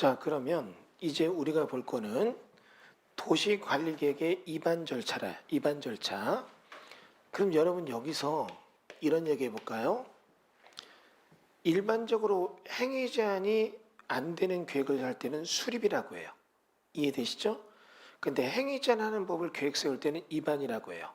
자, 그러면 이제 우리가 볼 거는 도시관리계획의 입안 절차라. 입안 절차. 그럼 여러분 여기서 이런 얘기 해볼까요? 일반적으로 행위 제한이 안 되는 계획을 할 때는 수립이라고 해요. 이해되시죠? 근데 행위 제한하는 법을 계획 세울 때는 입안이라고 해요.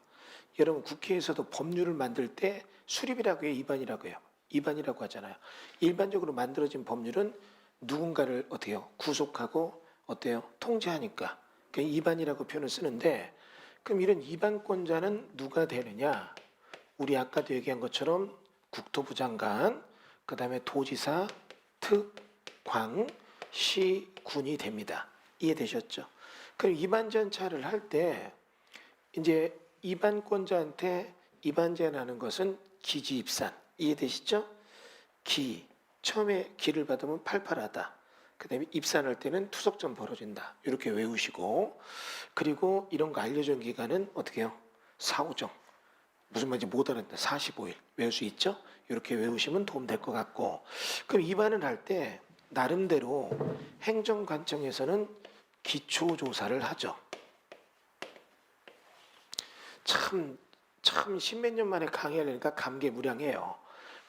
여러분 국회에서도 법률을 만들 때 수립이라고 해요, 입안이라고 해요. 입안이라고 하잖아요. 일반적으로 만들어진 법률은 누군가를 어떻게 해요? 구속하고 어때요? 통제하니까. 그 입안이라고 표현을 쓰는데, 그럼 이런 입안권자는 누가 되느냐? 우리 아까도 얘기한 것처럼 국토부 장관, 그 다음에 도지사, 특, 광, 시, 군이 됩니다. 이해되셨죠? 그럼 입안 절차를 할 때 이제 입안권자한테 입안 제한하는 것은 기지 입산. 이해되시죠? 기. 처음에 기를 받으면 팔팔하다. 그 다음에 입산할 때는 투석전 벌어진다. 이렇게 외우시고, 그리고 이런 거 알려준 기간은 어떻게 해요? 사후정. 무슨 말인지 못 알았는데 45일 외울 수 있죠? 이렇게 외우시면 도움 될 것 같고, 그럼 입안을 할 때 나름대로 행정관청에서는 기초조사를 하죠. 참 십몇 년 만에 강의하려니까 감개무량해요.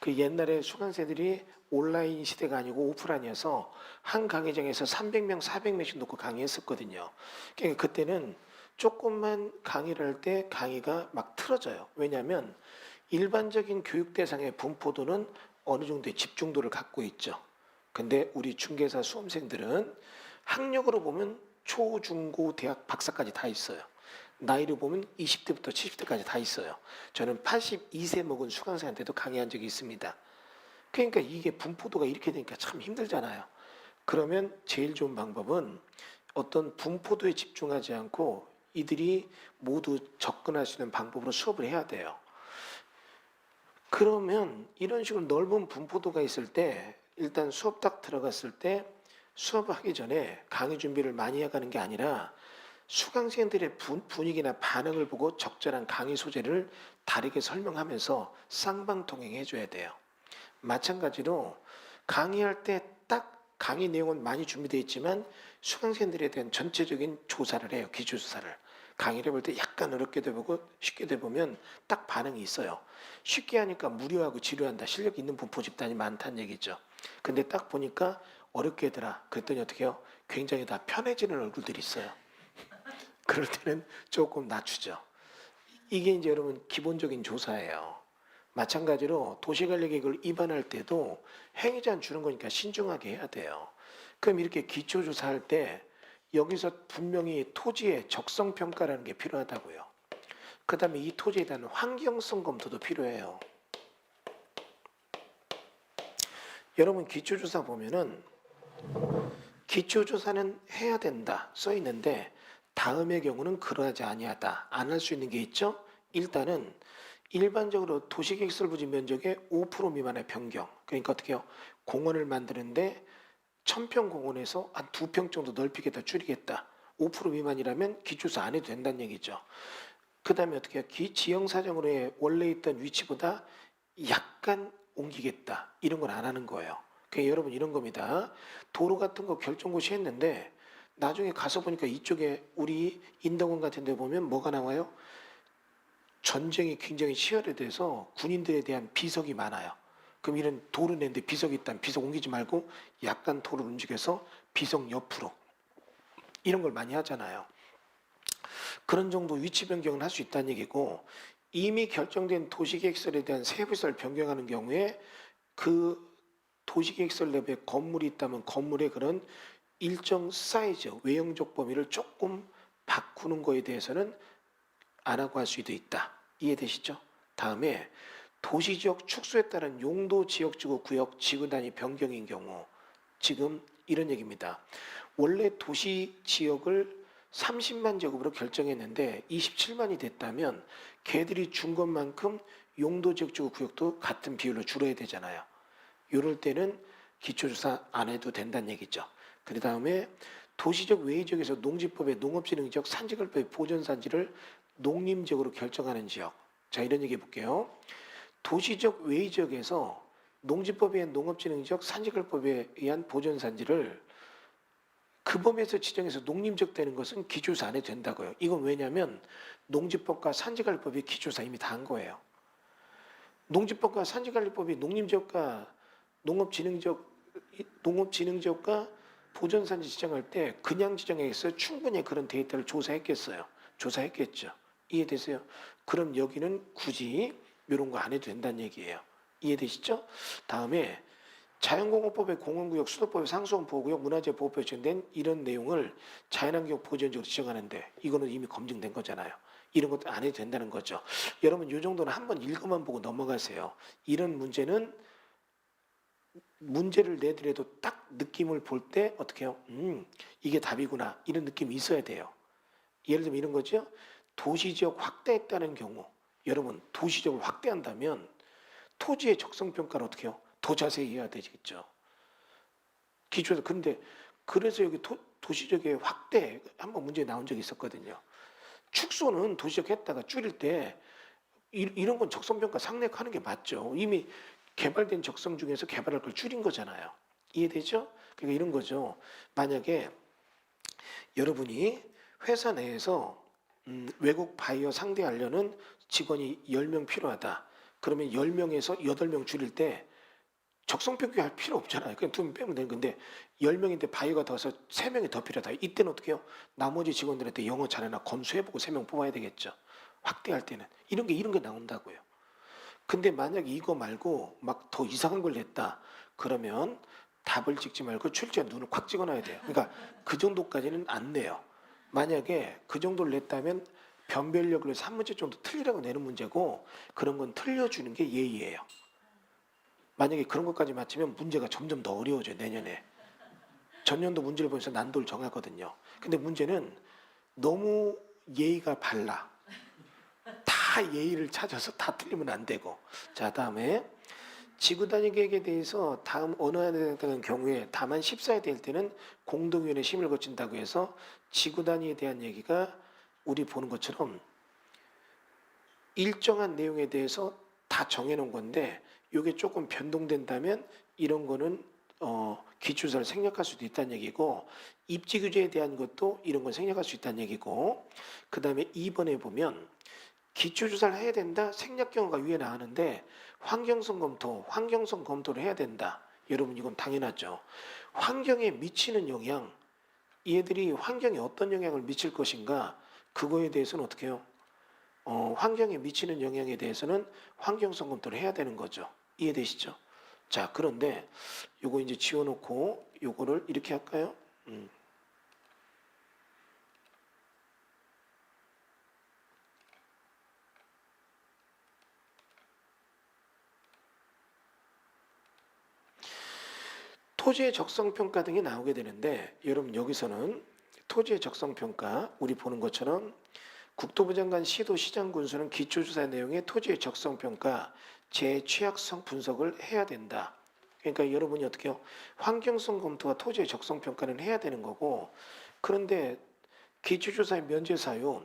그 옛날에 수강생들이 온라인 시대가 아니고 오프라인이어서 한 강의장에서 300명, 400명씩 놓고 강의했었거든요. 그러니까 그때는 조금만 강의를 할 때 강의가 막 틀어져요. 왜냐하면 일반적인 교육 대상의 분포도는 어느 정도의 집중도를 갖고 있죠. 근데 우리 중개사 수험생들은 학력으로 보면 초, 중, 고, 대학, 박사까지 다 있어요. 나이를 보면 20대부터 70대까지 다 있어요. 저는 82세 먹은 수강생한테도 강의한 적이 있습니다. 그러니까 이게 분포도가 이렇게 되니까 참 힘들잖아요. 그러면 제일 좋은 방법은 어떤 분포도에 집중하지 않고 이들이 모두 접근할 수 있는 방법으로 수업을 해야 돼요. 그러면 이런 식으로 넓은 분포도가 있을 때 일단 수업 딱 들어갔을 때 수업하기 전에 강의 준비를 많이 해가는 게 아니라 수강생들의 분위기나 반응을 보고 적절한 강의 소재를 다르게 설명하면서 쌍방통행해 줘야 돼요. 마찬가지로 강의할 때 딱 강의 내용은 많이 준비되어 있지만 수강생들에 대한 전체적인 조사를 해요. 기초조사를. 강의를 볼 때 약간 어렵게도 보고 쉽게도 보면 딱 반응이 있어요. 쉽게 하니까 무료하고 지루한다. 실력 있는 분포 집단이 많다는 얘기죠. 근데 딱 보니까 어렵게 하더라. 그랬더니 어떻게 해요? 굉장히 다 편해지는 얼굴들이 있어요. 그럴 때는 조금 낮추죠. 이게 이제 여러분 기본적인 조사예요. 마찬가지로 도시관리계획을 입안할 때도 행위 제한 주는 거니까 신중하게 해야 돼요. 그럼 이렇게 기초조사할 때 여기서 분명히 토지의 적성평가라는 게 필요하다고요. 그 다음에 이 토지에 대한 환경성 검토도 필요해요. 여러분 기초조사 보면은 기초조사는 해야 된다 써 있는데 다음의 경우는 그러하지 아니하다. 안 할 수 있는 게 있죠. 일단은 일반적으로 도시계획설부지 면적의 5% 미만의 변경. 그러니까 어떻게 해요? 공원을 만드는데 1000평 공원에서 한 2평 정도 넓히겠다, 줄이겠다. 5% 미만이라면 기초조사 안 해도 된다는 얘기죠. 그 다음에 어떻게 해요? 지형사정으로의 원래 있던 위치보다 약간 옮기겠다. 이런 건 안 하는 거예요. 그러니까 여러분 이런 겁니다. 도로 같은 거 결정고시 했는데 나중에 가서 보니까 이쪽에 우리 인덕원 같은 데 보면 뭐가 나와요? 전쟁이 굉장히 치열해져서 군인들에 대한 비석이 많아요. 그럼 이런 도로 내는데 비석이 있다면 비석 옮기지 말고 약간 도로를 움직여서 비석 옆으로 이런 걸 많이 하잖아요. 그런 정도 위치 변경을 할 수 있다는 얘기고, 이미 결정된 도시계획설에 대한 세부설 변경하는 경우에 그 도시계획설 내부에 건물이 있다면 건물의 그런 일정 사이즈, 외형적 범위를 조금 바꾸는 거에 대해서는 안 하고 할 수도 있다. 이해되시죠? 다음에 도시지역 축소에 따른 용도 지역지구 구역 지구 단위 변경인 경우, 지금 이런 얘기입니다. 원래 도시지역을 30만 제곱으로 결정했는데 27만이 됐다면 걔들이 준 것만큼 용도 지역지구 구역도 같은 비율로 줄어야 되잖아요. 이럴 때는 기초조사 안 해도 된다는 얘기죠. 그 다음에 도시적 외의지역에서 농지법의 농업진흥지역 산지걸법의 보전산지를 농림지역으로 결정하는 지역. 자, 이런 얘기 해볼게요. 도시적 외의지역에서 농지법에 의한 농업진흥지역 산지걸법에 의한 보전산지를 그 범위에서 지정해서 농림지역 되는 것은 기초조사 안 해도 된다고요. 이건 왜냐하면 농지법과 산지관리법이 기초조사 이미 다 한 거예요. 농지법과 산지관리법이 농림지역과 농업진흥지역과 보존산지 지정할 때 그냥 지정해서 충분히 그런 데이터를 조사했겠어요. 조사했겠죠. 이해되세요? 그럼 여기는 굳이 이런 거 안 해도 된다는 얘기예요. 이해되시죠? 다음에 자연공원법의 공원구역, 수도법의 상수원보호구역, 문화재보호법에 지정된 이런 내용을 자연환경 보전지역으로 지정하는데 이거는 이미 검증된 거잖아요. 이런 것도 안 해도 된다는 거죠. 여러분 이 정도는 한번 읽어만 보고 넘어가세요. 이런 문제는 문제를 내더라도 딱 느낌을 볼 때 어떻게 해요? 이게 답이구나. 이런 느낌이 있어야 돼요. 예를 들면 이런 거죠. 도시지역 확대했다는 경우 여러분 도시지역을 확대한다면 토지의 적성평가를 어떻게 해요? 더 자세히 해야 되겠죠. 기초에서. 근데 그래서 여기 도시적의 확대 한번 문제 나온 적이 있었거든요. 축소는 도시적 했다가 줄일 때 이런 건 적성평가 상례하는 게 맞죠. 이미 개발된 적성 중에서 개발할 걸 줄인 거잖아요. 이해되죠? 그러니까 이런 거죠. 만약에 여러분이 회사 내에서 외국 바이어 상대하려는 직원이 10명 필요하다. 그러면 10명에서 8명 줄일 때 적성평가 할 필요 없잖아요. 그냥 2명 빼면 되는 건데 10명인데 바이어가 더서 3명이 더 필요하다. 이때는 어떻게 해요? 나머지 직원들한테 영어 잘해나 검수해보고 3명 뽑아야 되겠죠. 확대할 때는. 이런 게 나온다고요. 근데 만약 이거 말고 막 더 이상한 걸 냈다. 그러면 답을 찍지 말고 출제에 눈을 콱 찍어놔야 돼요. 그러니까 그 정도까지는 안 내요. 만약에 그 정도를 냈다면 변별력을 3문제 정도 틀리라고 내는 문제고 그런 건 틀려주는 게 예의예요. 만약에 그런 것까지 맞추면 문제가 점점 더 어려워져요. 내년에. 전년도 문제를 보면서 난도를 정하거든요. 근데 문제는 너무 예의가 발라. 다 예의를 찾아서 다 틀리면 안 되고. 자, 다음에 지구 단위 계획에 대해서 다음 어느 하나에 대한 경우에 다만 14에 될 때는 공동위원회 심의를 거친다고 해서 지구 단위에 대한 얘기가 우리 보는 것처럼 일정한 내용에 대해서 다 정해놓은 건데 이게 조금 변동된다면 이런 거는 기초조사를 생략할 수도 있다는 얘기고 입지 규제에 대한 것도 이런 건 생략할 수 있다는 얘기고 그 다음에 2번에 보면 기초조사를 해야 된다. 생략 경우가 위에 나오는데 환경성 검토를 해야 된다. 여러분 이건 당연하죠. 환경에 미치는 영향, 얘들이 환경에 어떤 영향을 미칠 것인가 그거에 대해서는 어떻게 해요? 환경에 미치는 영향에 대해서는 환경성 검토를 해야 되는 거죠. 이해되시죠? 자, 그런데 요거 이제 지워놓고 요거를 이렇게 할까요? 토지의 적성평가 등이 나오게 되는데 여러분 여기서는 토지의 적성평가 우리 보는 것처럼 국토부 장관 시도 시장 군수는 기초조사 내용의 토지의 적성평가 제취약성 분석을 해야 된다. 그러니까 여러분이 어떻게 해요? 환경성 검토와 토지의 적성평가는 해야 되는 거고 그런데 기초조사의 면제사유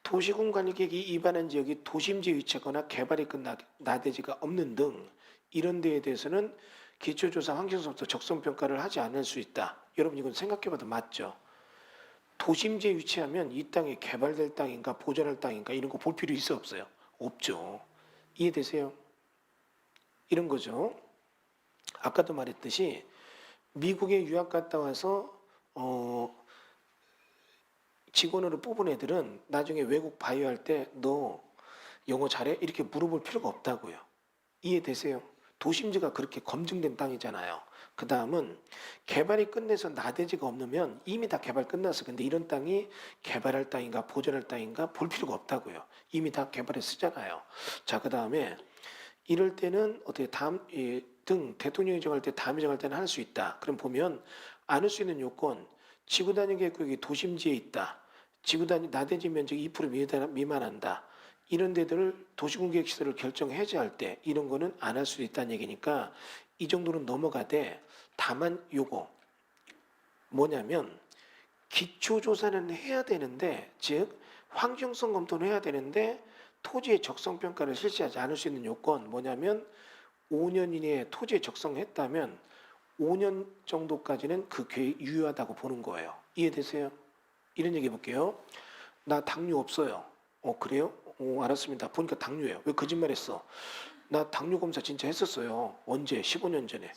도시군관리계획이 위반한 지역이 도심지에 위치하거나 개발이 끝나 나대지가 없는 등 이런 데에 대해서는 기초조사 환경성부터 적성평가를 하지 않을 수 있다. 여러분 이건 생각해봐도 맞죠? 도심지에 위치하면 이 땅이 개발될 땅인가 보존할 땅인가 이런 거 볼 필요 있어 없어요? 없죠. 이해되세요? 이런 거죠. 아까도 말했듯이 미국에 유학 갔다 와서 직원으로 뽑은 애들은 나중에 외국 바이오 할 때 너 영어 잘해? 이렇게 물어볼 필요가 없다고요. 이해되세요? 도심지가 그렇게 검증된 땅이잖아요. 그 다음은 개발이 끝내서 나대지가 없으면 이미 다 개발 끝났어. 근데 이런 땅이 개발할 땅인가 보존할 땅인가 볼 필요가 없다고요. 이미 다 개발해 쓰잖아요. 자, 그 다음에 이럴 때는 어떻게 등 대통령이 정할 때 다음에 정할 때는 할 수 있다. 그럼 보면 안 할 수 있는 요건 지구 단위 계획구역이 도심지에 있다. 지구 단위 나대지 면적이 2% 미만한다. 이런 데들을 도시공개시설을 결정 해제할 때 이런 거는 안 할 수 있다는 얘기니까 이 정도는 넘어가되 다만 요거 뭐냐면 기초조사는 해야 되는데 즉 환경성 검토는 해야 되는데 토지의 적성평가를 실시하지 않을 수 있는 요건 뭐냐면 5년 이내에 토지에 적성했다면 5년 정도까지는 그 계획이 유효하다고 보는 거예요. 이해되세요? 이런 얘기 해볼게요. 나 당뇨 없어요. 그래요? 알았습니다. 보니까 당뇨예요. 왜 거짓말했어? 나 당뇨 검사 진짜 했었어요. 언제? 15년 전에.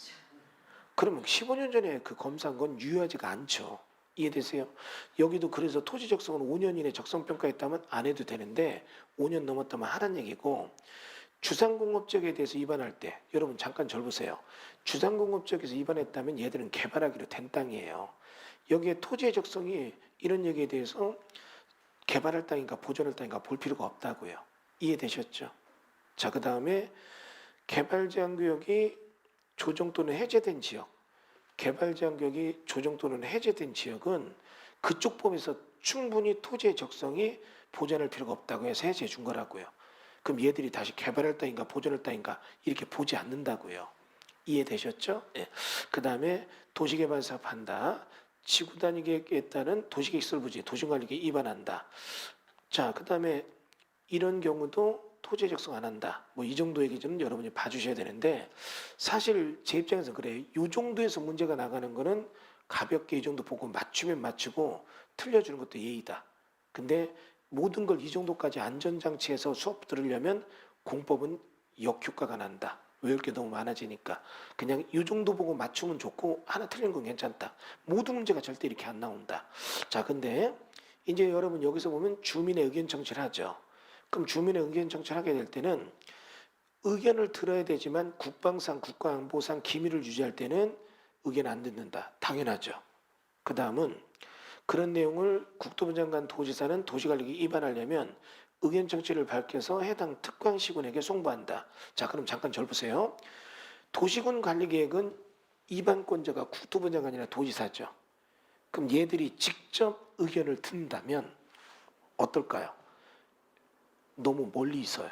그러면 15년 전에 그 검사한 건 유효하지가 않죠. 이해되세요? 여기도 그래서 토지 적성은 5년 이내 적성평가했다면 안 해도 되는데 5년 넘었다면 하란 얘기고, 주상공업지역에 대해서 위반할 때 여러분 잠깐 절 보세요. 주상공업지역에서 위반했다면 얘들은 개발하기로 된 땅이에요. 여기에 토지의 적성이 이런 얘기에 대해서 개발할 땅인가 보존할 땅인가 볼 필요가 없다고요. 이해되셨죠? 자, 그 다음에 개발제한구역이 조정 또는 해제된 지역, 개발제한구역이 조정 또는 해제된 지역은 그쪽 법에서 충분히 토지의 적성이 보존할 필요가 없다고 해서 해제해 준 거라고요. 그럼 얘들이 다시 개발할 땅인가 보존할 땅인가 이렇게 보지 않는다고요. 이해되셨죠? 예. 그 다음에 도시개발사업 한다. 지구단위 계획에 따른 도시계획설부지, 도시관리계획 위반한다. 자, 그 다음에 이런 경우도 토지의 적성 안 한다. 뭐 이 정도의 기준은 여러분이 봐주셔야 되는데, 사실 제 입장에서 그래요. 이 정도에서 문제가 나가는 거는 가볍게 이 정도 보고 맞추면 맞추고 틀려주는 것도 예의다. 근데 모든 걸 이 정도까지 안전장치에서 수업 들으려면 공법은 역효과가 난다. 외울 게 너무 많아지니까 그냥 이 정도 보고 맞추면 좋고 하나 틀린 건 괜찮다. 모든 문제가 절대 이렇게 안 나온다. 자, 근데 이제 여러분 여기서 보면 주민의 의견 청취를 하죠. 그럼 주민의 의견 청취를 하게 될 때는 의견을 들어야 되지만 국방상, 국가안보상 기밀을 유지할 때는 의견 안 듣는다. 당연하죠. 그 다음은 그런 내용을 국토부 장관 도지사는 도시관리계획 위반하려면 의견 청취를 밝혀서 해당 특광시군에게 송부한다. 자, 그럼 잠깐 절 보세요. 도시군 관리계획은 위반권자가 국토부 장관이나 도지사죠. 그럼 얘들이 직접 의견을 듣는다면 어떨까요? 너무 멀리 있어요.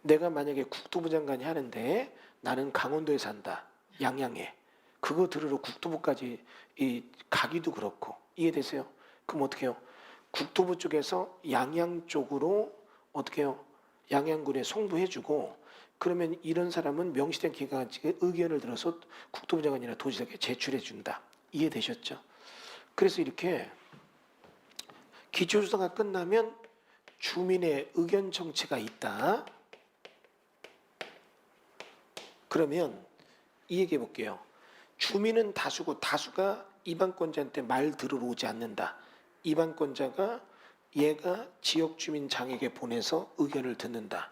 내가 만약에 국토부 장관이 하는데 나는 강원도에 산다. 양양에. 그거 들으러 국토부까지 가기도 그렇고. 이해되세요? 그럼 어떻게 해요? 국토부 쪽에서 양양 쪽으로 어떻게 해요? 양양군에 송부해주고, 그러면 이런 사람은 명시된 기관에 의견을 들어서 국토부 장관이나 도지사에게 제출해준다. 이해되셨죠? 그래서 이렇게 기초조사가 끝나면 주민의 의견 청취가 있다. 그러면 이 얘기해 볼게요. 주민은 다수고 다수가 이반권자한테 말 들으러 오지 않는다. 이반권자가 얘가 지역주민장에게 보내서 의견을 듣는다.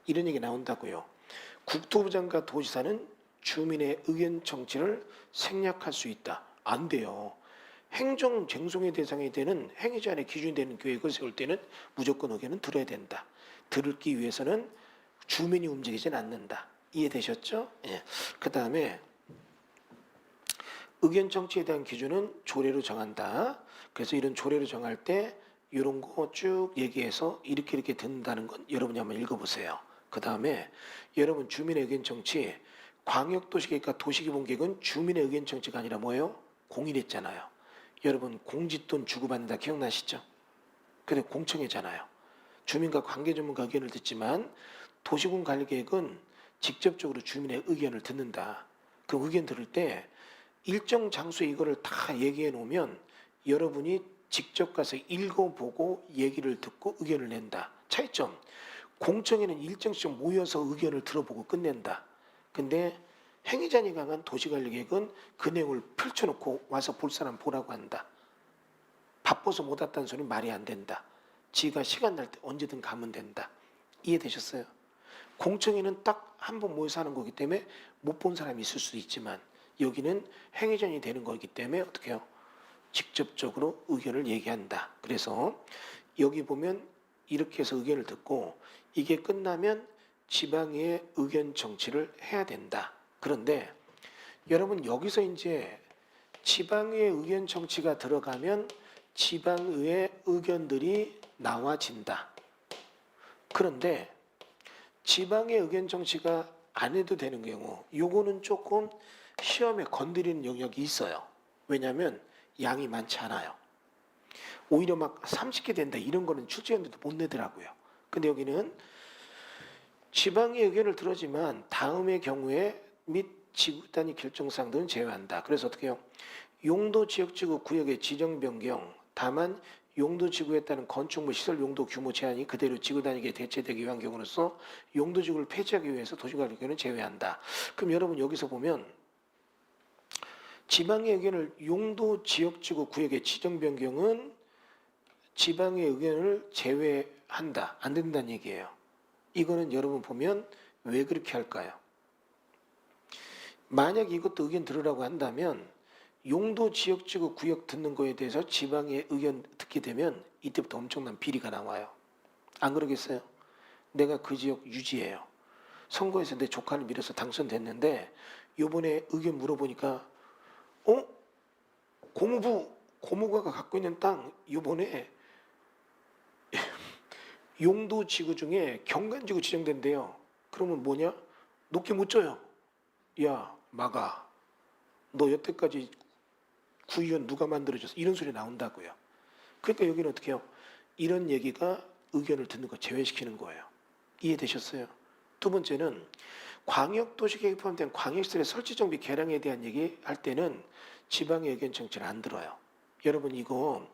이런 얘기 나온다고요. 국토부 장관 도지사는 주민의 의견 청취를 생략할 수 있다. 안 돼요. 행정 쟁송의 대상이 되는 행위제한의 기준이 되는 계획을 세울 때는 무조건 의견은 들어야 된다. 들기 위해서는 주민이 움직이진 않는다. 이해되셨죠? 예. 그 다음에 의견 청취에 대한 기준은 조례로 정한다. 그래서 이런 조례로 정할 때 이런 거 쭉 얘기해서 이렇게 듣는다는 건 여러분이 한번 읽어보세요. 그 다음에 여러분 주민의 의견 청취, 광역도시계획과 도시기본계획은 주민의 의견 청취가 아니라 뭐예요? 공인했잖아요. 여러분 공짓돈 주고받는다 기억나시죠? 그래 공청회잖아요. 주민과 관계전문가 의견을 듣지만 도시군 관리계획은 직접적으로 주민의 의견을 듣는다. 그 의견 들을 때 일정 장소에 이거를 다 얘기해 놓으면 여러분이 직접 가서 읽어보고 얘기를 듣고 의견을 낸다. 차이점. 공청회는 일정 시점 모여서 의견을 들어보고 끝낸다. 근데 행위자니 강한 도시관리계획은 그 내용을 펼쳐놓고 와서 볼 사람 보라고 한다. 바빠서 못 왔다는 소리는 말이 안 된다. 지가 시간 날 때 언제든 가면 된다. 이해되셨어요? 공청회는 딱 한 번 모여서 하는 거기 때문에 못 본 사람이 있을 수도 있지만 여기는 행위전이 되는 거기 때문에 어떻게 해요? 직접적으로 의견을 얘기한다. 그래서 여기 보면 이렇게 해서 의견을 듣고 이게 끝나면 지방의회 의견 청취를 해야 된다. 그런데 여러분 여기서 이제 지방의회 의견 청취가 들어가면 지방의회 의견들이 나와진다. 그런데 지방의 의견 청취가 안 해도 되는 경우 요거는 조금 시험에 건드리는 영역이 있어요. 왜냐하면 양이 많지 않아요. 오히려 막 30개 된다 이런 거는 출제위원들도 못 내더라고요. 근데 여기는 지방의 의견을 들었지만 다음의 경우에 및 지구단위 결정사항들은 제외한다. 그래서 어떻게 해요? 용도지역지구 구역의 지정 변경, 다만 용도지구에 따른 건축물 시설 용도 규모 제한이 그대로 지구 단위에 대체되기 위한 경우로서 용도지구를 폐지하기 위해서 도시관리계획은 제외한다. 그럼 여러분 여기서 보면 지방의 의견을 용도지역지구 구역의 지정 변경은 지방의 의견을 제외한다. 안 된다는 얘기예요. 이거는 여러분 보면 왜 그렇게 할까요? 만약 이것도 의견 들으라고 한다면 용도지역지구 구역 듣는 거에 대해서 지방의 의견 듣게 되면 이때부터 엄청난 비리가 나와요. 안 그러겠어요? 내가 그 지역 유지해요. 선거에서 내 조카를 밀어서 당선됐는데 요번에 의견 물어보니까 고무부가 갖고 있는 땅 요번에 용도지구 중에 경관지구 지정된대요. 그러면 뭐냐? 높게 못 줘요. 야 막아. 너 여태까지 구의원 누가 만들어줬어? 이런 소리 나온다고요. 그러니까 여기는 어떻게 해요? 이런 얘기가 의견을 듣는 거 제외시키는 거예요. 이해되셨어요? 두 번째는 광역도시계획에 포함된 광역시설의 설치정비 개량에 대한 얘기 할 때는 지방의 의견 청취를 안 들어요. 여러분 이거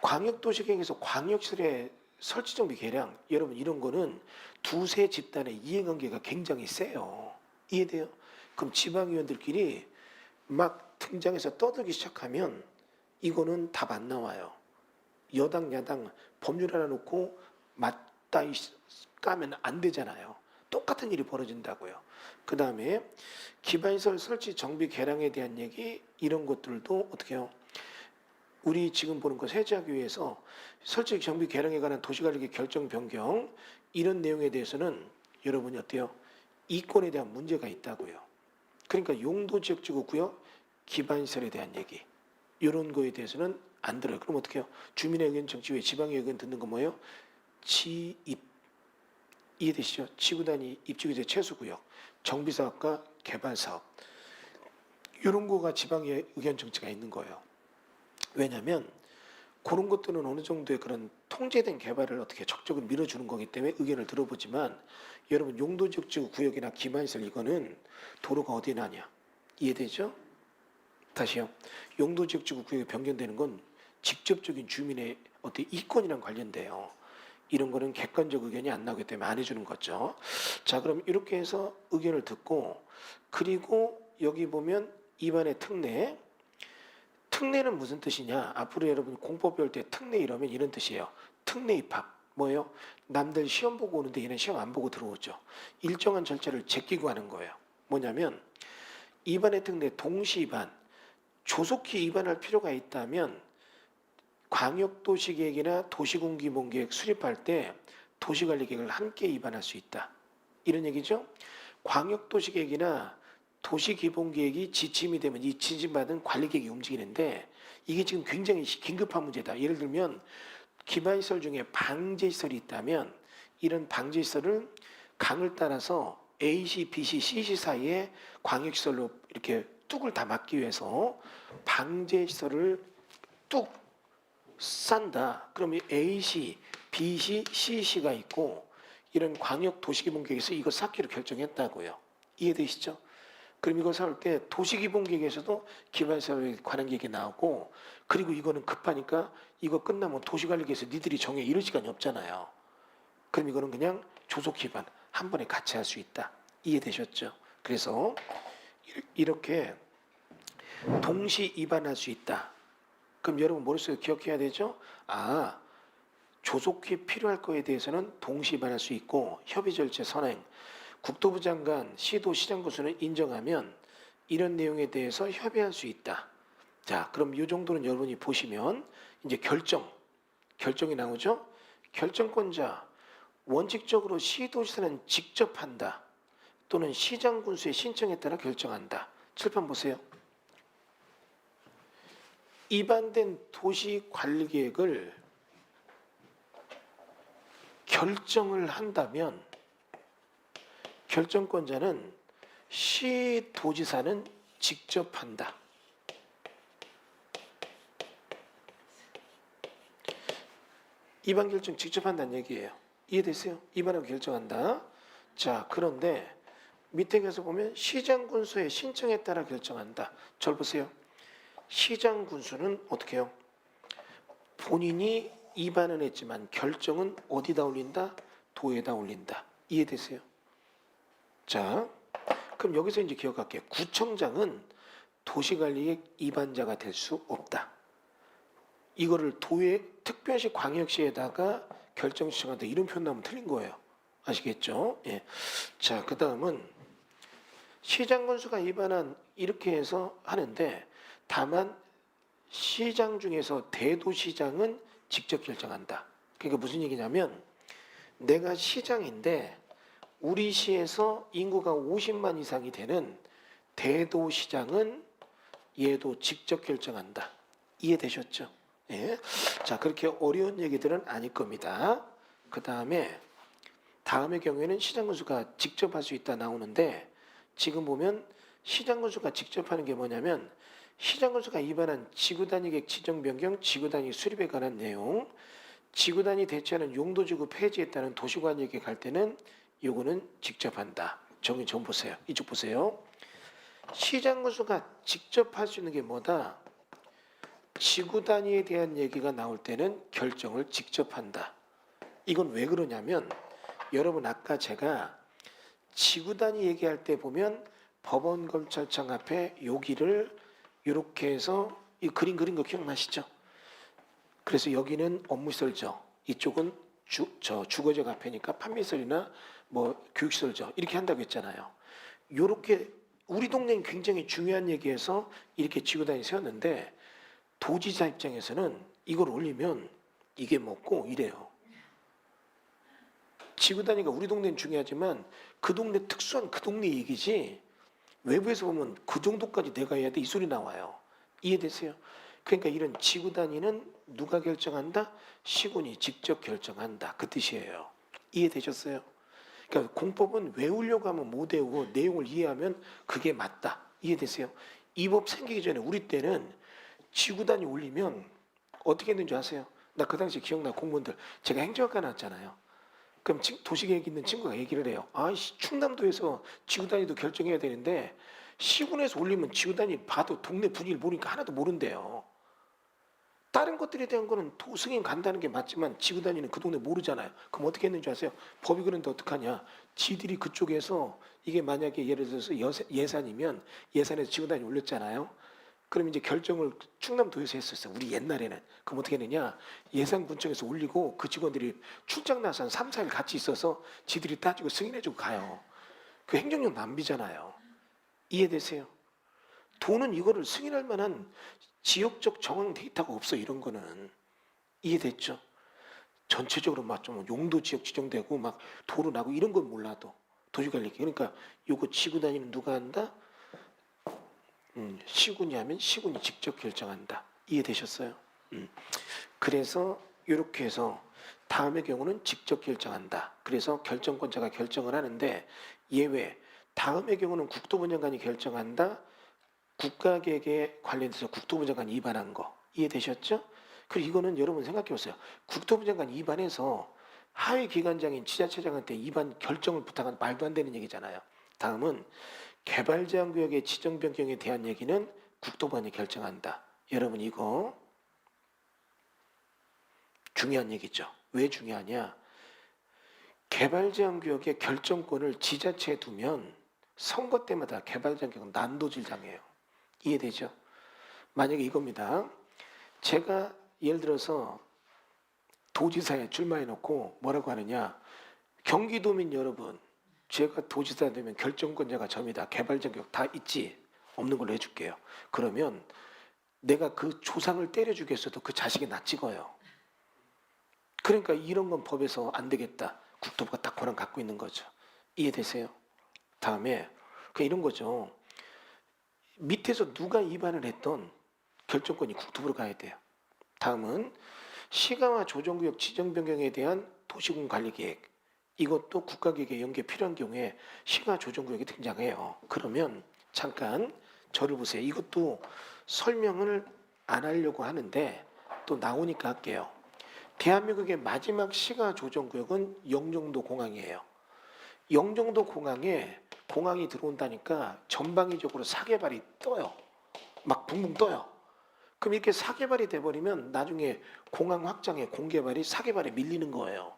광역도시계획에서 광역시설의 설치정비 개량, 여러분 이런 거는 두세 집단의 이해관계가 굉장히 세요. 이해돼요? 그럼 지방의원들끼리 막 등장해서 떠들기 시작하면 이거는 답 안 나와요. 여당 야당 법률 하나 놓고 맞다 까면 안 되잖아요. 똑같은 일이 벌어진다고요. 그 다음에 기반시설 설치 정비 개량에 대한 얘기 이런 것들도 어떻게 해요? 우리 지금 보는 것 해제하기 위해서 설치 정비 개량에 관한 도시관리계 결정 변경 이런 내용에 대해서는 여러분이 어때요? 이권에 대한 문제가 있다고요. 그러니까 용도지역지구 구역 기반시설에 대한 얘기 이런 거에 대해서는 안 들어요. 그럼 어떻게 해요? 주민의 의견 정치 외에 지방의 의견 듣는 거 뭐예요? 지입 이해되시죠? 지구단위 입지규제 최소구역 정비사업과 개발사업 이런 거가 지방의 의견 정치가 있는 거예요. 왜냐하면 그런 것들은 어느 정도의 그런 통제된 개발을 어떻게 적극적으로 밀어주는 거기 때문에 의견을 들어보지만 여러분 용도지역지구 구역이나 기반시설 이거는 도로가 어디 나냐 이해되죠? 다시요. 용도지역지구 구역이 변경되는 건 직접적인 주민의 어떤 이권이랑 관련돼요. 이런 거는 객관적 의견이 안 나오기 때문에 안 해주는 거죠. 자, 그럼 이렇게 해서 의견을 듣고 그리고 여기 보면 입안의 특례. 특례는 무슨 뜻이냐? 앞으로 여러분 공법 배울 때 특례 이러면 이런 뜻이에요. 특례 입학. 뭐예요? 남들 시험 보고 오는데 얘는 시험 안 보고 들어오죠. 일정한 절차를 제끼고 하는 거예요. 뭐냐면 입안의 특례 동시 입안. 조속히 입안할 필요가 있다면 광역도시계획이나 도시군기본계획 수립할 때 도시관리계획을 함께 입안할 수 있다. 이런 얘기죠. 광역도시계획이나 도시기본계획이 지침이 되면 이 지침받은 관리계획이 움직이는데 이게 지금 굉장히 긴급한 문제다. 예를 들면 기반시설 중에 방제시설이 있다면 이런 방제시설을 강을 따라서 A시, B시, C시 사이에 광역시설로 이렇게 뚝을 다 막기 위해서 방제시설을 뚝 싼다. 그러면 A시, B시, C시가 있고 이런 광역 도시기본계획에서 이거 쌓기로 결정했다고요. 이해되시죠? 그럼 이걸 세울 때 도시기본계획에서도 기반시설에 관한 계획이 나오고 그리고 이거는 급하니까 이거 끝나면 도시관리계획에서 니들이 정해 이럴 시간이 없잖아요. 그럼 이거는 그냥 조속기반 한 번에 같이 할 수 있다. 이해되셨죠? 그래서 이렇게 동시 입안할 수 있다. 그럼 여러분 머릿속에 기억해야 되죠? 아, 조속히 필요할 거에 대해서는 동시 입안할 수 있고 협의 절차 선행, 국토부 장관, 시도, 시장 구수는 인정하면 이런 내용에 대해서 협의할 수 있다. 자, 그럼 이 정도는 여러분이 보시면 이제 결정이 나오죠? 결정권자, 원칙적으로 시도시설은 직접 한다. 또는 시장 군수의 신청에 따라 결정한다. 칠판 보세요. 입안된 도시관리계획을 결정을 한다면 결정권자는 시도지사는 직접 한다. 입안 결정 직접 한다는 얘기예요. 이해되세요? 입안하고 결정한다. 자, 그런데 밑에 가서 보면 시장 군수의 신청에 따라 결정한다. 절 보세요. 시장 군수는 어떻게 해요? 본인이 입안은 했지만 결정은 어디다 올린다? 도에다 올린다. 이해되세요? 자, 그럼 여기서 이제 기억할게요. 구청장은 도시관리의 입안자가 될 수 없다. 이거를 도에 특별시 광역시에다가 결정 신청한다. 이런 표현 나오면 틀린 거예요. 아시겠죠? 예. 자, 그 다음은 시장 군수가 입안한 이렇게 해서 하는데 다만 시장 중에서 대도시장은 직접 결정한다. 그러니까 무슨 얘기냐면 내가 시장인데 우리 시에서 인구가 50만 이상이 되는 대도시장은 얘도 직접 결정한다. 이해되셨죠? 예. 자, 그렇게 어려운 얘기들은 아닐 겁니다. 그 다음의 경우에는 시장 군수가 직접 할 수 있다 나오는데 지금 보면 시장 군수가 직접 하는 게 뭐냐면 시장 군수가 입안한 지구단위 계획 지정 변경, 지구단위 수립에 관한 내용, 지구단위 대체하는 용도지구 폐지에 따른 도시관리 계획 할 때는 요거는 직접 한다. 정의 좀 보세요. 이쪽 보세요. 시장 군수가 직접 할 수 있는 게 뭐다? 지구 단위에 대한 얘기가 나올 때는 결정을 직접 한다. 이건 왜 그러냐면 여러분 아까 제가 지구 단위 얘기할 때 보면 법원검찰청 앞에 여기를 이렇게 해서 이 그림 그린 거 기억나시죠? 그래서 여기는 업무시설죠. 이쪽은 주거적 앞에니까 판매시설이나 뭐 교육시설죠. 이렇게 한다고 했잖아요. 이렇게 우리 동네는 굉장히 중요한 얘기해서 이렇게 지구 단위 세웠는데 도지사 입장에서는 이걸 올리면 이게 먹고 이래요. 지구 단위가 우리 동네는 중요하지만 그 동네 특수한 그 동네 얘기지 외부에서 보면 그 정도까지 내가 해야 돼 이 소리 나와요. 이해되세요? 그러니까 이런 지구 단위는 누가 결정한다? 시군이 직접 결정한다. 그 뜻이에요. 이해되셨어요? 그러니까 공법은 외우려고 하면 못 외우고 내용을 이해하면 그게 맞다. 이해되세요? 이 법 생기기 전에 우리 때는 지구 단위 올리면 어떻게 했는지 아세요? 나 그 당시 기억나 공무원들 제가 행정학과 나왔잖아요. 그럼 도시계획 있는 친구가 얘기를 해요. 아이씨 충남도에서 지구 단위도 결정해야 되는데 시군에서 올리면 지구 단위 봐도 동네 분위기를 모르니까 하나도 모른대요. 다른 것들에 대한 거는 도승인 간다는 게 맞지만 지구 단위는 그 동네 모르잖아요. 그럼 어떻게 했는지 아세요? 법이 그런데 어떡하냐? 지들이 그쪽에서 이게 만약에 예를 들어서 예산이면 예산에서 지구 단위 올렸잖아요. 그럼 이제 결정을 충남도에서 했었어요. 우리 옛날에는. 그럼 어떻게 했느냐? 예산군청에서 올리고 그 직원들이 출장 나서 한 3, 4일 같이 있어서 지들이 따지고 승인해주고 가요. 그 행정력 낭비잖아요. 이해되세요? 도는 이거를 승인할 만한 지역적 정황 데이터가 없어. 이런 거는. 이해됐죠? 전체적으로 막 좀 용도 지역 지정되고 막 도로 나고 이런 건 몰라도 도시관리. 그러니까 요거 지구 단위는 누가 한다? 시군이 하면 시군이 직접 결정한다. 이해되셨어요? 그래서 이렇게 해서 다음의 경우는 직접 결정한다. 그래서 결정권자가 결정을 하는데 예외. 다음의 경우는 국토부 장관이 결정한다. 국가계획에 관련해서 국토부 장관이 입안한 거. 이해되셨죠? 그리고 이거는 여러분 생각해 보세요. 국토부 장관이 입안해서 하위 기관장인 지자체장한테 입안 결정을 부탁한 말도 안 되는 얘기잖아요. 다음은 개발제한구역의 지정 변경에 대한 얘기는 국토부안이 결정한다. 여러분 이거 중요한 얘기죠. 왜 중요하냐? 개발제한구역의 결정권을 지자체에 두면 선거 때마다 개발제한구역은 난도질 당해요. 이해되죠? 만약에 이겁니다. 제가 예를 들어서 도지사에 출마해놓고 뭐라고 하느냐? 경기도민 여러분, 제가 도지사 되면 결정권자가 점이다. 개발전격 다 있지? 없는 걸로 해줄게요. 그러면 내가 그 조상을 때려주겠어도 그 자식이 나 찍어요. 그러니까 이런 건 법에서 안 되겠다. 국토부가 딱 권한 갖고 있는 거죠. 이해되세요? 다음에 이런 거죠. 밑에서 누가 위반을 했던 결정권이 국토부로 가야 돼요. 다음은 시가와 조정구역 지정 변경에 대한 도시군 관리 계획. 이것도 국가계획에 연계 필요한 경우에 시가 조정구역이 등장해요. 그러면 잠깐 저를 보세요. 이것도 설명을 안 하려고 하는데 또 나오니까 할게요. 대한민국의 마지막 시가 조정구역은 영종도 공항이에요. 영종도 공항에 공항이 들어온다니까 전방위적으로 사계발이 떠요. 막 붕붕 떠요. 그럼 이렇게 사개발이 돼버리면 나중에 공항 확장에 공개발이 사개발에 밀리는 거예요.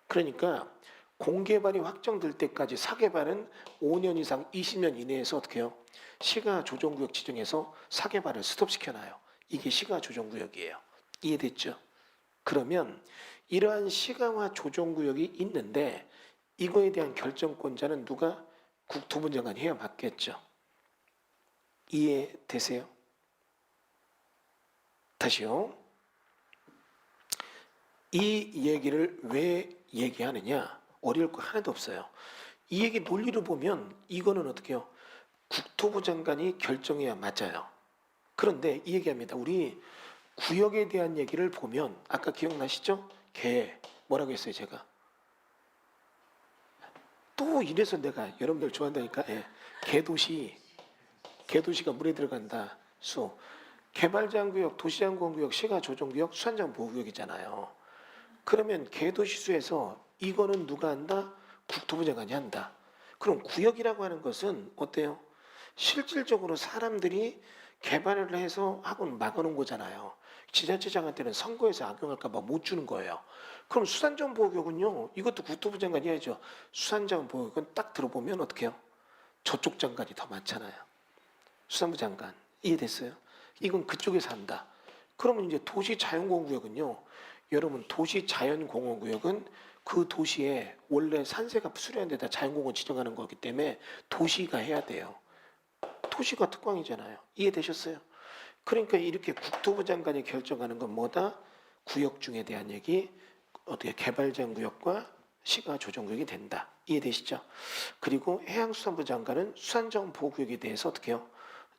그러니까 공개발이 확정될 때까지 사개발은 5년 이상 20년 이내에서 어떻게 해요? 시가조정구역 지정해서 사개발을 스톱시켜놔요. 이게 시가조정구역이에요. 이해됐죠? 그러면 이러한 시가화 조정구역이 있는데 이거에 대한 결정권자는 누가? 국토부 장관이 해야 맞겠죠. 이해되세요? 다시요. 이 얘기를 왜 얘기하느냐? 어려울 거 하나도 없어요. 이 얘기 논리로 보면 이거는 어떻게 해요? 국토부 장관이 결정해야 맞아요. 그런데 이 얘기합니다. 우리 구역에 대한 얘기를 보면 아까 기억나시죠? 뭐라고 했어요 제가? 또 이래서 내가 여러분들 좋아한다니까. 개도시가 물에 들어간다. 개발장구역, 도시장관구역, 시가조정구역, 수산장보호구역이잖아요. 그러면 개도시수에서 이거는 누가 한다? 국토부 장관이 한다. 그럼 구역이라고 하는 것은 어때요? 실질적으로 사람들이 개발을 해서 하고는 막아놓은 거잖아요. 지자체장한테는 선거에서 악용할까 봐 못 주는 거예요. 그럼 수산자원보호구역은요. 이것도 국토부 장관이 해야죠. 수산자원보호구역은 딱 들어보면 어떻게 해요? 저쪽 장관이 더 많잖아요. 수산부 장관. 이해됐어요? 이건 그쪽에서 한다. 그러면 이제 도시자연공원구역은요. 여러분 도시자연공원구역은 그 도시에 원래 산세가 수려한 데다 자연공원 지정하는 거기 때문에 도시가 해야 돼요. 도시가 특광이잖아요. 이해되셨어요? 그러니까 이렇게 국토부 장관이 결정하는 건 뭐다? 구역중에 대한 얘기, 어떻게 개발장구역과 시가조정구역이 된다. 이해되시죠? 그리고 해양수산부 장관은 수산자원보호구역에 대해서 어떻게 해요?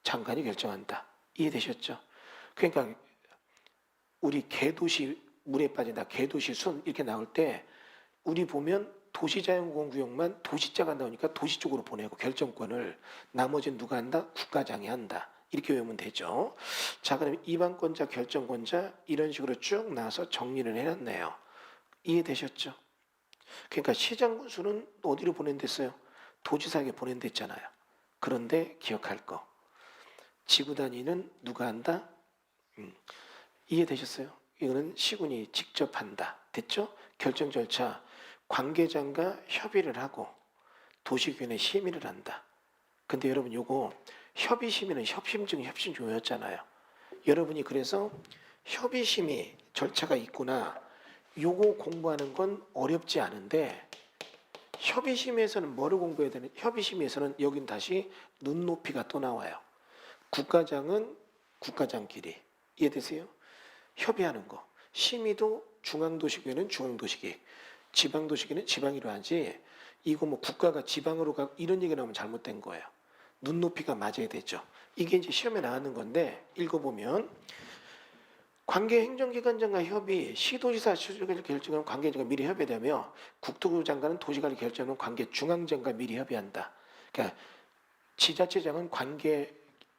장관이 결정한다. 이해되셨죠? 그러니까 우리 개도시 물에 빠진다, 개도시 순 이렇게 나올 때 우리 보면 도시자연공원구역만 도시자가 나오니까 도시 쪽으로 보내고 결정권을 나머지는 누가 한다? 국가장이 한다. 이렇게 외우면 되죠. 자, 그럼 이반권자, 결정권자 이런 식으로 쭉 나와서 정리를 해놨네요. 이해되셨죠? 그러니까 시장군수는 어디로 보낸댔어요? 도지사에게 보낸댔잖아요. 그런데 기억할 거. 지구단위는 누가 한다? 이해되셨어요? 이거는 시군이 직접 한다. 됐죠? 결정 절차 관계자가 협의를 하고 도시균에 심의를 한다. 근데 여러분 요거 협의심의는 협심증이었잖아요. 여러분이 그래서 협의심의 절차가 있구나. 요거 공부하는 건 어렵지 않은데 협의심에서는 뭐를 공부해야 되는? 협의심에서는 여긴 다시 눈높이가 또 나와요. 국가장은 국가장끼리. 이해되세요? 협의하는 거. 심의도 중앙도시계는 중앙도시계, 지방도시계는 지방으로 하지. 이거 뭐 국가가 지방으로 가 이런 얘기 나오면 잘못된 거예요. 눈높이가 맞아야 되죠. 이게 이제 시험에 나오는 건데 읽어보면 관계 행정기관장과 협의, 시도지사 수주를 결정하는 관계자가 미리 협의되며 국토부 장관은 도시관리 결정하는 관계 중앙장과 미리 협의한다. 그러니까 지자체장은 관계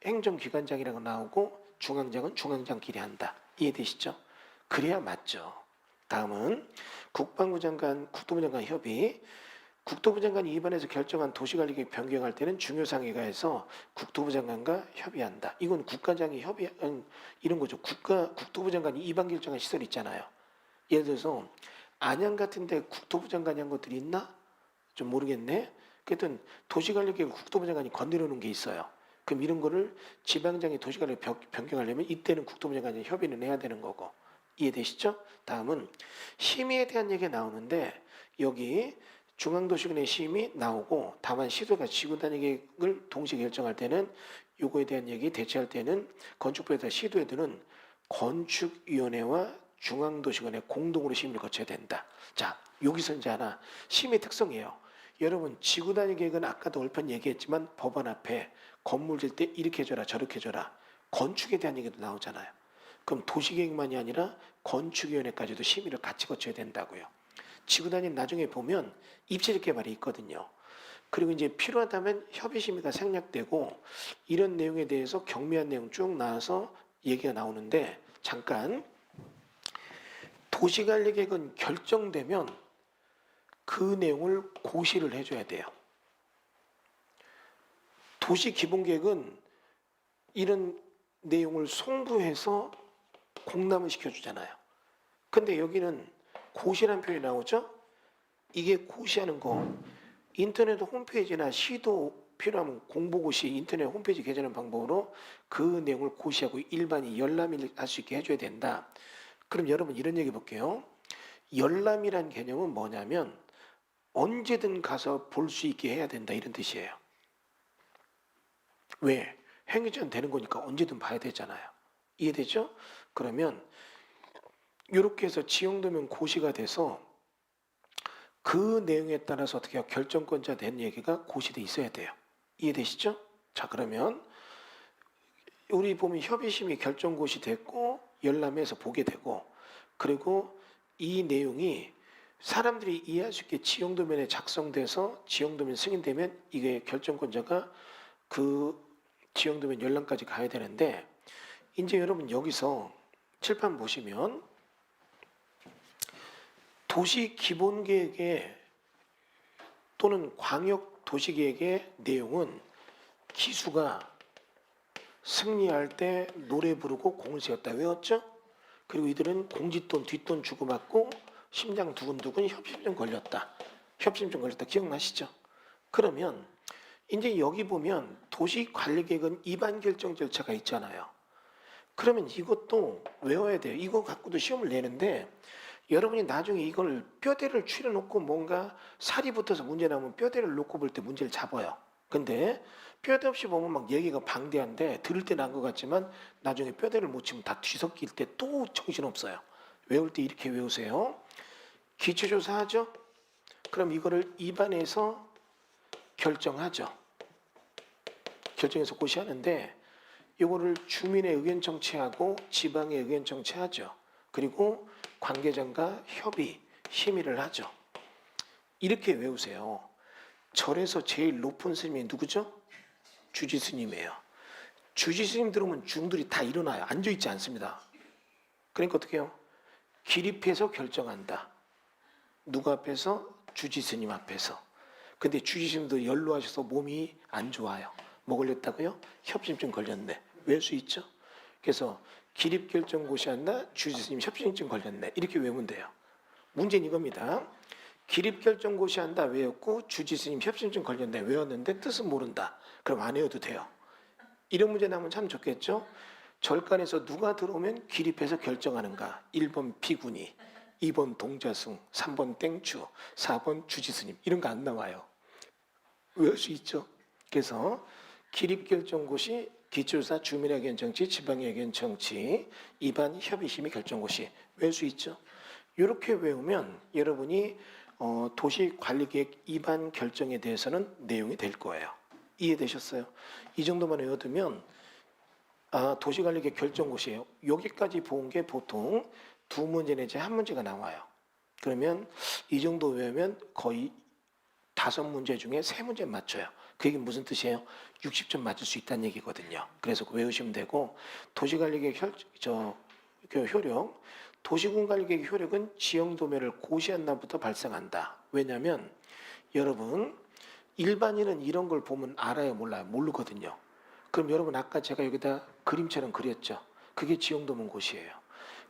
행정기관장이라고 나오고 중앙장은 중앙장끼리 한다. 이해되시죠? 그래야 맞죠. 다음은 국방부 장관, 국토부 장관 협의. 국토부 장관이 입안에서 결정한 도시관리계획 변경할 때는 중요상의가에서 국토부 장관과 협의한다. 이건 국가장이 협의한 이런 거죠. 국토부 장관이 입안 결정한 시설 있잖아요. 예를 들어서 안양 같은데 국토부 장관이 한 것들이 있나? 좀 모르겠네. 그랬더니 도시관리계획 국토부 장관이 건드려 놓은 게 있어요. 그럼 이런 거를 지방장이 도시관리 변경하려면 이때는 국토부 장관이 협의는 해야 되는 거고. 이해되시죠? 다음은 심의에 대한 얘기가 나오는데 여기 중앙도시군의 심의 나오고 다만 시도가 지구단위 계획을 동시에 결정할 때는 요거에 대한 얘기 대체할 때는 건축부에다 시도에들은 건축위원회와 중앙도시군의 공동으로 심의를 거쳐야 된다. 자, 여기서 이제 하나 심의 특성이에요. 여러분 지구단위 계획은 아까도 얼핏 얘기했지만 법원 앞에 건물 질 때 이렇게 해줘라 저렇게 해줘라 건축에 대한 얘기도 나오잖아요. 그럼 도시계획만이 아니라 건축위원회까지도 심의를 같이 거쳐야 된다고요. 지구단위 나중에 보면 입체적 개발이 있거든요. 그리고 이제 필요하다면 협의심의가 생략되고 이런 내용에 대해서 경미한 내용 쭉 나와서 얘기가 나오는데 잠깐 도시관리계획은 결정되면 그 내용을 고시를 해줘야 돼요. 도시기본계획은 이런 내용을 송부해서 공람을 시켜주잖아요. 근데 여기는 고시라는 표현이 나오죠? 이게 고시하는 거, 인터넷 홈페이지나 시도 필요하면 공보고시 인터넷 홈페이지 개설하는 방법으로 그 내용을 고시하고 일반이 열람을 할 수 있게 해줘야 된다. 그럼 여러분 이런 얘기 볼게요. 열람이란 개념은 뭐냐면 언제든 가서 볼 수 있게 해야 된다, 이런 뜻이에요. 왜? 행위전 되는 거니까 언제든 봐야 되잖아요. 이해되죠? 그러면 이렇게 해서 지용되면 고시가 돼서 그 내용에 따라서 어떻게 해요? 결정권자 된 얘기가 고시돼 있어야 돼요. 이해되시죠? 자, 그러면 우리 보면 협의심이 결정고시 됐고 열람해서 보게 되고, 그리고 이 내용이 사람들이 이해할 수 있게 지용도면에 작성돼서 지용도면 승인되면 이게 결정권자가 그 지용도면 열람까지 가야 되는데, 이제 여러분 여기서 칠판 보시면 도시 기본계획의 또는 광역 도시계획의 내용은 기수가 승리할 때 노래 부르고 공을 세웠다 외웠죠? 그리고 이들은 공짓돈 뒷돈 주고받고 심장 두근두근 협심증 걸렸다. 협심증 걸렸다. 기억나시죠? 그러면 이제 여기 보면 도시관리계획은 입안 결정 절차가 있잖아요. 그러면 이것도 외워야 돼요. 이거 갖고도 시험을 내는데 여러분이 나중에 이걸 뼈대를 추려놓고 뭔가 살이 붙어서 문제 나오면 뼈대를 놓고 볼 때 문제를 잡아요. 근데 뼈대 없이 보면 막 얘기가 방대한데 들을 때 난 것 같지만 나중에 뼈대를 못 치면 다 뒤섞일 때 또 정신없어요. 외울 때 이렇게 외우세요. 기초조사 하죠? 그럼 이거를 입안에서 결정하죠. 결정해서 고시하는데 이거를 주민의 의견 청취하고 지방의 의견 청취하죠. 그리고 관계자가 협의, 심의를 하죠. 이렇게 외우세요. 절에서 제일 높은 스님이 누구죠? 주지스님이에요. 주지스님 들으면 중들이 다 일어나요. 앉아있지 않습니다. 그러니까 어떻게 해요? 기립해서 결정한다. 누구 앞에서? 주지스님 앞에서. 근데 주지스님도 연로하셔서 몸이 안 좋아요. 뭐 걸렸다고요? 협심증 걸렸네. 외울 수 있죠? 그래서 기립결정 고시한다. 주지스님 협심증 걸렸네. 이렇게 외우면 돼요. 문제는 이겁니다. 기립결정 고시한다 외웠고 주지스님 협심증 걸렸네 외웠는데 뜻은 모른다. 그럼 안 외워도 돼요. 이런 문제 나오면 참 좋겠죠? 절간에서 누가 들어오면 기립해서 결정하는가? 1번 비구니, 2번 동자승, 3번 땡추, 4번 주지스님. 이런 거 안 나와요. 외울 수 있죠? 그래서 기립결정고시, 기초조사, 주민의 의견 청취, 지방의 의견 청취, 입안 협의심의 결정고시 외울 수 있죠? 이렇게 외우면 여러분이 도시관리계획 입안 결정에 대해서는 내용이 될 거예요. 이해되셨어요? 이 정도만 외워두면 도시관리계획 결정고시예요. 여기까지 본 게 보통 2문제 내지 1문제가 나와요. 그러면 이 정도 외우면 거의 5문제 중에 3문제 맞춰요. 그게 무슨 뜻이에요? 60점 맞을 수 있다는 얘기거든요. 그래서 외우시면 되고, 도시관리계획 효력, 도시군관리계획 효력은 지형도면을 고시한 날부터 발생한다. 왜냐하면 여러분 일반인은 이런 걸 보면 알아요, 몰라요? 모르거든요. 그럼 여러분 아까 제가 여기다 그림처럼 그렸죠. 그게 지형도면 고시예요.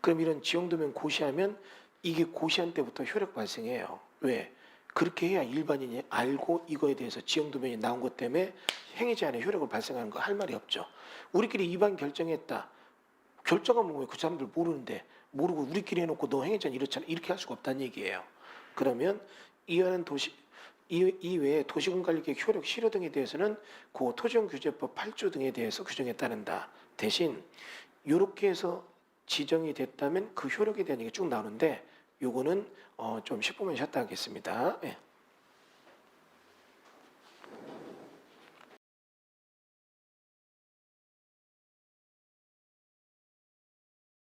그럼 이런 지형도면 고시하면 이게 고시한 때부터 효력 발생해요. 왜? 그렇게 해야 일반인이 알고 이거에 대해서 지형도면이 나온 것 때문에 행위자 안에 효력을 발생하는 거 할 말이 없죠. 우리끼리 입안 결정했다. 결정하면 왜 그 사람들 모르는데, 모르고 우리끼리 해놓고 너 행위자는 이렇잖아. 이렇게 할 수가 없다는 얘기예요. 그러면 이외에 도시군관리계획 효력 실효 등에 대해서는 그 토지용규제법 8조 등에 대해서 규정에 따른다. 대신 이렇게 해서 지정이 됐다면 그 효력에 대한 얘기 쭉 나오는데 요거는 좀 10분만 쉬었다 하겠습니다. 예.